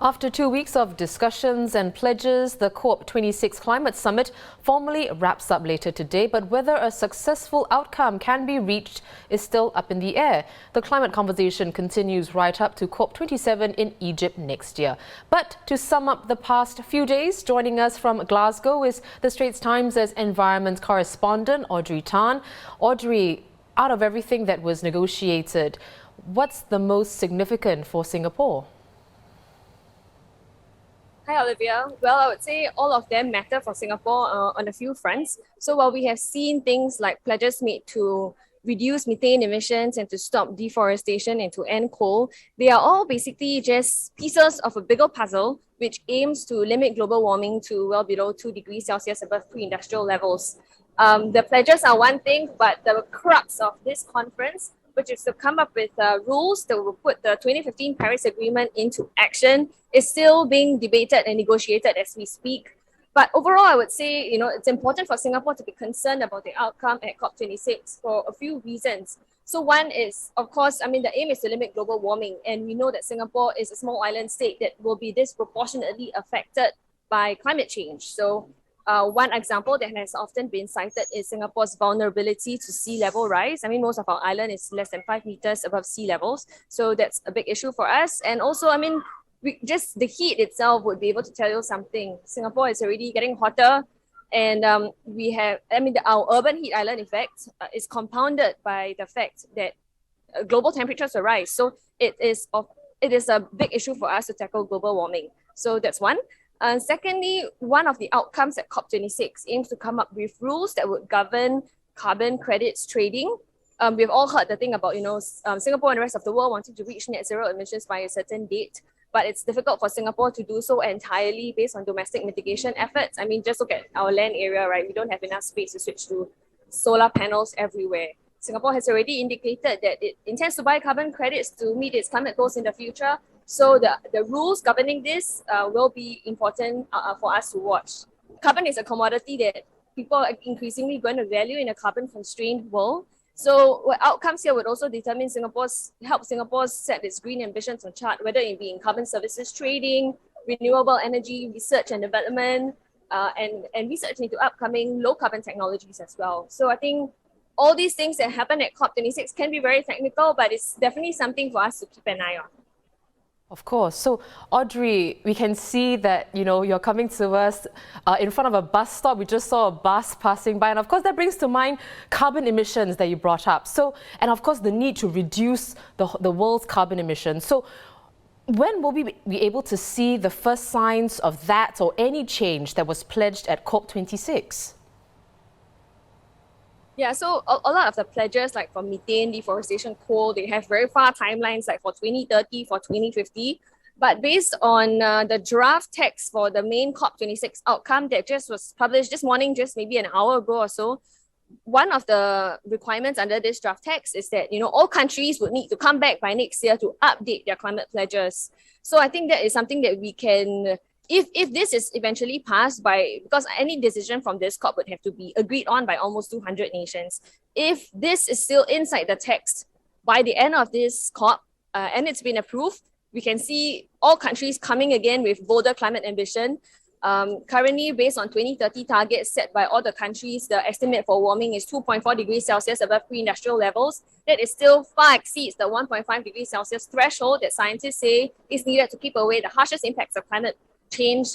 After 2 weeks of discussions and pledges, the COP26 climate summit formally wraps up later today, but whether a successful outcome can be reached is still up in the air. The climate conversation continues right up to COP27 in Egypt next year. But to sum up the past few days, joining us from Glasgow is the Straits Times' environment correspondent, Audrey Tan. Audrey, out of everything that was negotiated, what's the most significant for Singapore? Hi, Olivia. Well, I would say all of them matter for Singapore on a few fronts. So while we have seen things like pledges made to reduce methane emissions and to stop deforestation and to end coal, they are all basically just pieces of a bigger puzzle which aims to limit global warming to well below 2 degrees Celsius above pre-industrial levels. The pledges are one thing, but the crux of this conference, which is to come up with rules that will put the 2015 Paris Agreement into action, is still being debated and negotiated as we speak. But overall, I would say, it's important for Singapore to be concerned about the outcome at COP26 for a few reasons. So one is, of course, the aim is to limit global warming. And we know that Singapore is a small island state that will be disproportionately affected by climate change. So one example that has often been cited is Singapore's vulnerability to sea level rise. Most of our island is less than 5 meters above sea levels. So that's a big issue for us. And also, just the heat itself would be able to tell you something. Singapore is already getting hotter, and we have, our urban heat island effect is compounded by the fact that global temperatures will rise. So it is a big issue for us to tackle global warming. So that's one. Secondly, one of the outcomes at COP26 aims to come up with rules that would govern carbon credits trading. We've all heard the thing about, Singapore and the rest of the world wanting to reach net zero emissions by a certain date, but it's difficult for Singapore to do so entirely based on domestic mitigation efforts. Just look at our land area, right? We don't have enough space to switch to solar panels everywhere. Singapore has already indicated that it intends to buy carbon credits to meet its climate goals in the future. So the rules governing this will be important for us to watch. Carbon is a commodity that people are increasingly going to value in a carbon-constrained world. So what outcomes here would also determine help Singapore set its green ambitions on chart, whether it be in carbon services trading, renewable energy, research and development, and research into upcoming low-carbon technologies as well. So I think all these things that happen at COP26 can be very technical, but it's definitely something for us to keep an eye on. Of course. So, Audrey, we can see that, you're coming to us in front of a bus stop. We just saw a bus passing by. And of course, that brings to mind carbon emissions that you brought up. So, and of course, the need to reduce the world's carbon emissions. So, when will we be able to see the first signs of that or any change that was pledged at COP26? Yeah, so a lot of the pledges, like for methane, deforestation, coal, they have very far timelines, like for 2030, for 2050. But based on the draft text for the main COP26 outcome that just was published this morning, just maybe an hour ago or so, one of the requirements under this draft text is that, all countries would need to come back by next year to update their climate pledges. So I think that is something that we can... If this is eventually passed because any decision from this COP would have to be agreed on by almost 200 nations. If this is still inside the text by the end of this COP and it's been approved, we can see all countries coming again with bolder climate ambition. Currently, based on 2030 targets set by all the countries, the estimate for warming is 2.4 degrees Celsius above pre-industrial levels. That is still far exceeds the 1.5 degrees Celsius threshold that scientists say is needed to keep away the harshest impacts of climate change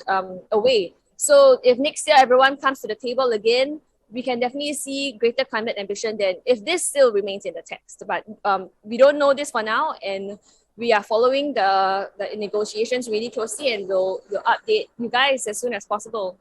away. So if next year everyone comes to the table again, we can definitely see greater climate ambition than if this still remains in the text. But we don't know this for now, and we are following the negotiations really closely, and we'll update you guys as soon as possible.